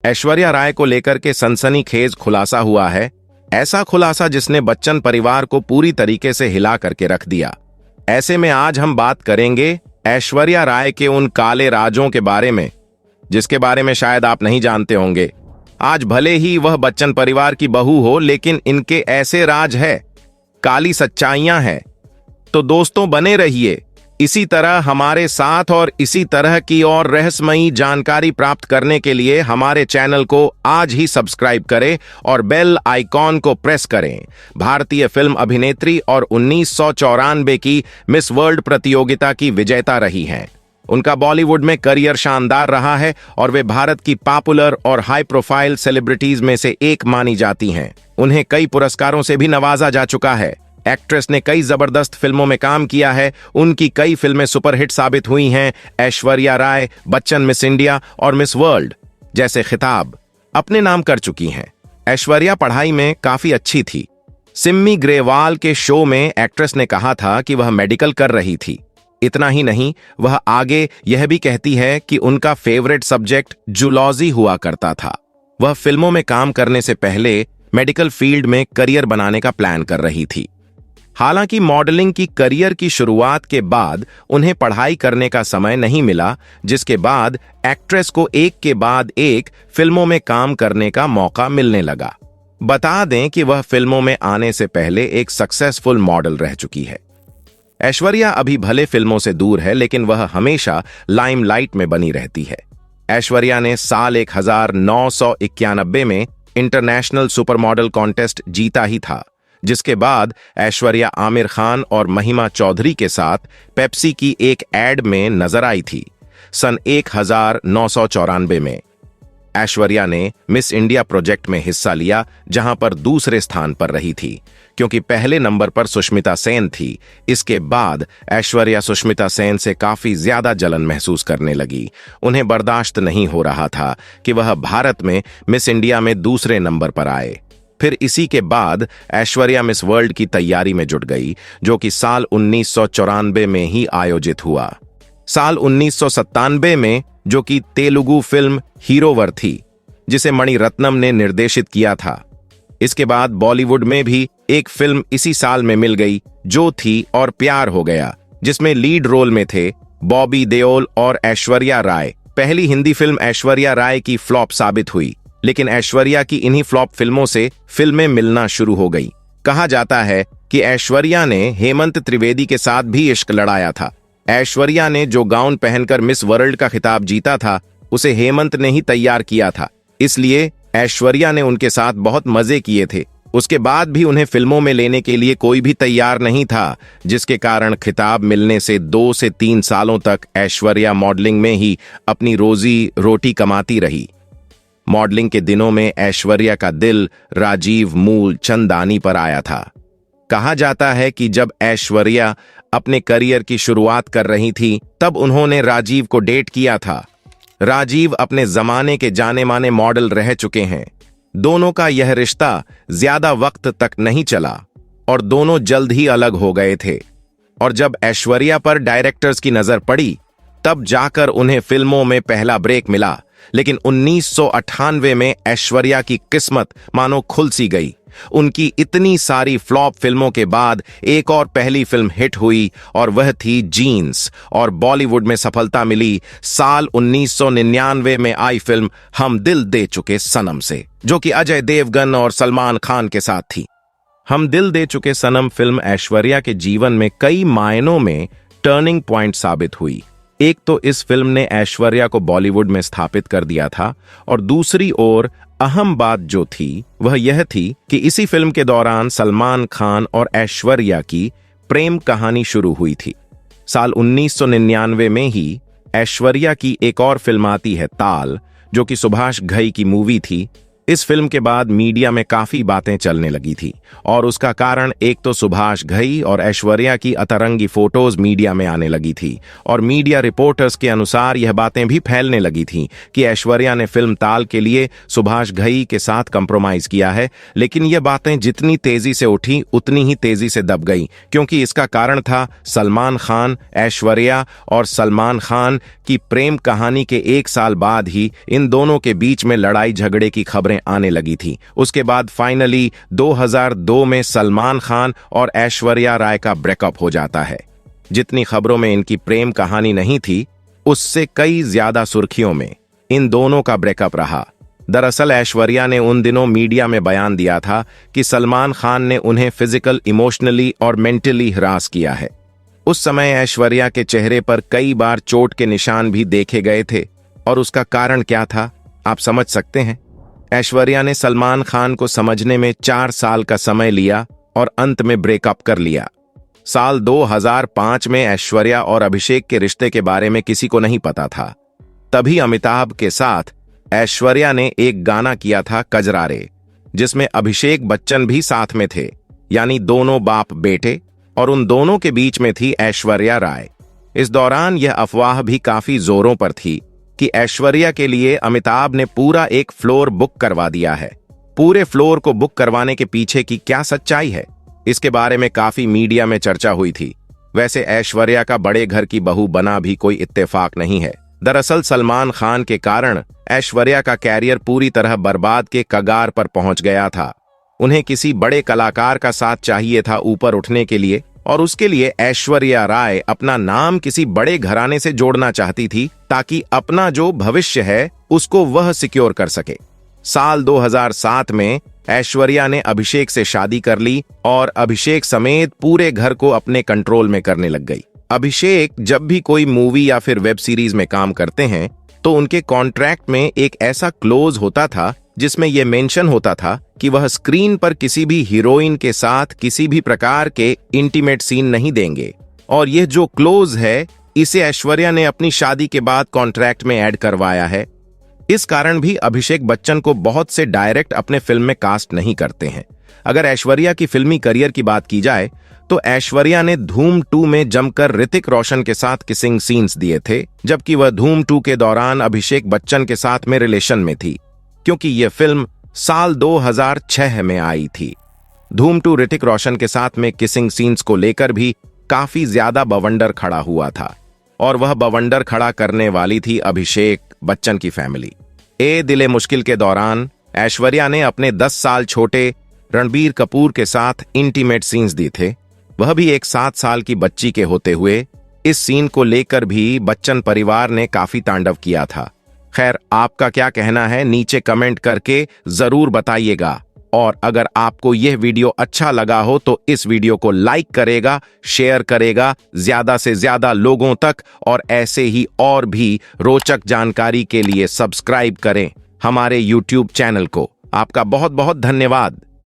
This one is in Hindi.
ऐश्वर्या राय को लेकर के सनसनीखेज खुलासा हुआ है। ऐसा खुलासा जिसने बच्चन परिवार को पूरी तरीके से हिला करके रख दिया। ऐसे में आज हम बात करेंगे ऐश्वर्या राय के उन काले राजों के बारे में जिसके बारे में शायद आप नहीं जानते होंगे। आज भले ही वह बच्चन परिवार की बहू हो, लेकिन इनके ऐसे राज है, काली सच्चाइयां हैं। तो दोस्तों बने रहिए इसी तरह हमारे साथ, और इसी तरह की और रहस्यमयी जानकारी प्राप्त करने के लिए हमारे चैनल को आज ही सब्सक्राइब करें और बेल आइकॉन को प्रेस करें। भारतीय फिल्म अभिनेत्री और 1994 की मिस वर्ल्ड प्रतियोगिता की विजेता रही हैं। उनका बॉलीवुड में करियर शानदार रहा है और वे भारत की पॉपुलर और हाई प्रोफाइल सेलिब्रिटीज में से एक मानी जाती हैं। उन्हें कई पुरस्कारों से भी नवाजा जा चुका है। एक्ट्रेस ने कई जबरदस्त फिल्मों में काम किया है। उनकी कई फिल्में सुपरहिट साबित हुई हैं। ऐश्वर्या राय बच्चन मिस इंडिया और मिस वर्ल्ड जैसे खिताब अपने नाम कर चुकी हैं। ऐश्वर्या पढ़ाई में काफी अच्छी थी। सिम्मी ग्रेवाल के शो में एक्ट्रेस ने कहा था कि वह मेडिकल कर रही थी। इतना ही नहीं, वह आगे यह भी कहती है कि उनका फेवरेट सब्जेक्ट जूलॉजी हुआ करता था। वह फिल्मों में काम करने से पहले मेडिकल फील्ड में करियर बनाने का प्लान कर रही थी। हालांकि मॉडलिंग की करियर की शुरुआत के बाद उन्हें पढ़ाई करने का समय नहीं मिला, जिसके बाद एक्ट्रेस को एक के बाद एक फिल्मों में काम करने का मौका मिलने लगा। बता दें कि वह फिल्मों में आने से पहले एक सक्सेसफुल मॉडल रह चुकी है। ऐश्वर्या अभी भले फिल्मों से दूर है, लेकिन वह हमेशा लाइमलाइट में बनी रहती है। ऐश्वर्या ने साल 1991 में इंटरनेशनल सुपर मॉडल कॉन्टेस्ट जीता ही था, जिसके बाद ऐश्वर्या आमिर खान और महिमा चौधरी के साथ पेप्सी की एक एड में नजर आई थी। सन 1994 में ऐश्वर्या ने मिस इंडिया प्रोजेक्ट में हिस्सा लिया, जहां पर दूसरे स्थान पर रही थी, क्योंकि पहले नंबर पर सुष्मिता सेन थी। इसके बाद ऐश्वर्या सुष्मिता सेन से काफी ज्यादा जलन महसूस करने लगी। उन्हें बर्दाश्त नहीं हो रहा था कि वह भारत में मिस इंडिया में दूसरे नंबर पर आए। फिर इसी के बाद ऐश्वर्या मिस वर्ल्ड की तैयारी में जुट गई, जो कि साल 1994 में ही आयोजित हुआ। साल 1997 में, जो कि तेलुगु फिल्म हीरोवर थी, जिसे मणिरत्नम ने निर्देशित किया था। इसके बाद बॉलीवुड में भी एक फिल्म इसी साल में मिल गई, जो थी और प्यार हो गया, जिसमें लीड रोल में थे बॉबी देओल और ऐश्वर्या राय। पहली हिंदी फिल्म ऐश्वर्या राय की फ्लॉप साबित हुई, लेकिन ऐश्वर्या की इन्हीं फ्लॉप फिल्मों से फिल्में मिलना शुरू हो गई। कहा जाता है कि ऐश्वर्या ने हेमंत त्रिवेदी के साथ भी इश्क लड़ाया था। ऐश्वर्या ने जो गाउन पहनकर मिस वर्ल्ड का खिताब जीता था, उसे हेमंत ने ही तैयार किया था। इसलिए ऐश्वर्या ने उनके साथ बहुत मजे किए थे। उसके बाद भी उन्हें फिल्मों में लेने के लिए कोई भी तैयार नहीं था, जिसके कारण खिताब मिलने से 2 से 3 सालों तक ऐश्वर्या मॉडलिंग में ही अपनी रोजी रोटी कमाती रही। मॉडलिंग के दिनों में ऐश्वर्या का दिल राजीव मूल चंदानी पर आया था। कहा जाता है कि जब ऐश्वर्या अपने करियर की शुरुआत कर रही थी, तब उन्होंने राजीव को डेट किया था। राजीव अपने जमाने के जाने माने मॉडल रह चुके हैं। दोनों का यह रिश्ता ज्यादा वक्त तक नहीं चला और दोनों जल्द ही अलग हो गए थे। और जब ऐश्वर्या पर डायरेक्टर्स की नजर पड़ी, तब जाकर उन्हें फिल्मों में पहला ब्रेक मिला। लेकिन 1998 में ऐश्वर्या की किस्मत मानो खुल सी गई। उनकी इतनी सारी फ्लॉप फिल्मों के बाद एक और पहली फिल्म हिट हुई, और वह थी जीन्स। और बॉलीवुड में सफलता मिली साल 1999 में आई फिल्म हम दिल दे चुके सनम से, जो कि अजय देवगन और सलमान खान के साथ थी। हम दिल दे चुके सनम फिल्म ऐश्वर्या के जीवन में कई मायनों में टर्निंग पॉइंट साबित हुई। एक तो इस फिल्म ने ऐश्वर्या को बॉलीवुड में स्थापित कर दिया था, और दूसरी ओर अहम बात जो थी वह यह थी कि इसी फिल्म के दौरान सलमान खान और ऐश्वर्या की प्रेम कहानी शुरू हुई थी। साल 1999 में ही ऐश्वर्या की एक और फिल्म आती है ताल, जो कि सुभाष घई की मूवी थी। इस फिल्म के बाद मीडिया में काफी बातें चलने लगी थी और उसका कारण एक तो सुभाष घई और ऐश्वर्या की अतरंगी फोटोज मीडिया में आने लगी थी और मीडिया रिपोर्टर्स के अनुसार यह बातें भी फैलने लगी थीं कि ऐश्वर्या ने फिल्म ताल के लिए सुभाष घई के साथ कंप्रोमाइज किया है। लेकिन यह बातें जितनी तेजी से उठी उतनी ही तेजी से दब गई, क्योंकि इसका कारण था सलमान खान, ऐश्वर्या और सलमान खान की प्रेम कहानी के 1 साल बाद ही इन दोनों के बीच में लड़ाई झगड़े की खबरें आने लगी थी। उसके बाद फाइनली 2002 में सलमान खान और ऐश्वर्या राय का ब्रेकअप हो जाता है। जितनी खबरों में इनकी प्रेम कहानी नहीं थी, उससे कई ज्यादा सुर्खियों में इन दोनों का ब्रेकअप रहा। दरअसल ऐश्वर्या ने उन दिनों मीडिया में बयान दिया था कि सलमान खान ने उन्हें फिजिकल, इमोशनली और मेंटली हरास किया है। उस समय ऐश्वर्या के चेहरे पर कई बार चोट के निशान भी देखे गए थे और उसका कारण क्या था, आप समझ सकते हैं। ऐश्वर्या ने सलमान खान को समझने में 4 साल का समय लिया और अंत में ब्रेकअप कर लिया। साल 2005 में ऐश्वर्या और अभिषेक के रिश्ते के बारे में किसी को नहीं पता था। तभी अमिताभ के साथ ऐश्वर्या ने एक गाना किया था कजरारे, जिसमें अभिषेक बच्चन भी साथ में थे, यानी दोनों बाप बेटे, और उन दोनों के बीच में थी ऐश्वर्या राय। इस दौरान यह अफवाह भी काफी जोरों पर थी कि ऐश्वर्या के लिए अमिताभ ने पूरा एक फ्लोर बुक करवा दिया है। पूरे फ्लोर को बुक करवाने के पीछे की क्या सच्चाई है, इसके बारे में काफी मीडिया में चर्चा हुई थी। वैसे ऐश्वर्या का बड़े घर की बहू बना भी कोई इत्तेफाक नहीं है। दरअसल सलमान खान के कारण ऐश्वर्या का कैरियर पूरी तरह बर्बाद के कगार पर पहुंच गया था। उन्हें किसी बड़े कलाकार का साथ चाहिए था ऊपर उठने के लिए, और उसके लिए ऐश्वर्या राय अपना नाम किसी बड़े घराने से जोड़ना चाहती थी ताकि अपना जो भविष्य है उसको वह सिक्योर कर सके। साल 2007 में ऐश्वर्या ने अभिषेक से शादी कर ली और अभिषेक समेत पूरे घर को अपने कंट्रोल में करने लग गई। अभिषेक जब भी कोई मूवी या फिर वेब सीरीज में काम करते हैं तो उनके कॉन्ट्रैक्ट में एक ऐसा क्लोज होता था जिसमें यह मेंशन होता था कि वह स्क्रीन पर किसी भी हीरोइन के साथ किसी भी प्रकार के इंटीमेट सीन नहीं देंगे, और यह जो क्लोज है इसे ऐश्वर्या ने अपनी शादी के बाद कॉन्ट्रैक्ट में ऐड करवाया है। इस कारण भी अभिषेक बच्चन को बहुत से डायरेक्ट अपने फिल्म में कास्ट नहीं करते हैं। अगर ऐश्वर्या की फिल्मी करियर की बात की जाए तो ऐश्वर्या ने धूम 2 में जमकर ऋतिक रोशन के साथ किसिंग सीन्स दिए थे, जबकि वह धूम 2 के दौरान अभिषेक बच्चन के साथ में रिलेशन में थी, क्योंकि यह फिल्म साल 2006 में आई थी। धूम 2 ऋतिक रोशन के साथ में किसिंग सीन्स को लेकर भी काफी ज्यादा बवंडर खड़ा हुआ था, और वह बवंडर खड़ा करने वाली थी अभिषेक बच्चन की फैमिली। ए दिले मुश्किल के दौरान ऐश्वर्या ने अपने 10 साल छोटे रणबीर कपूर के साथ इंटीमेट सीन्स दिए थे, वह भी एक 7 साल की बच्ची के होते हुए। इस सीन को लेकर भी बच्चन परिवार ने काफी तांडव किया था। खैर, आपका क्या कहना है नीचे कमेंट करके जरूर बताइएगा, और अगर आपको यह वीडियो अच्छा लगा हो तो इस वीडियो को लाइक करेगा, शेयर करेगा ज्यादा से ज्यादा लोगों तक, और ऐसे ही और भी रोचक जानकारी के लिए सब्सक्राइब करें हमारे YouTube चैनल को। आपका बहुत बहुत धन्यवाद।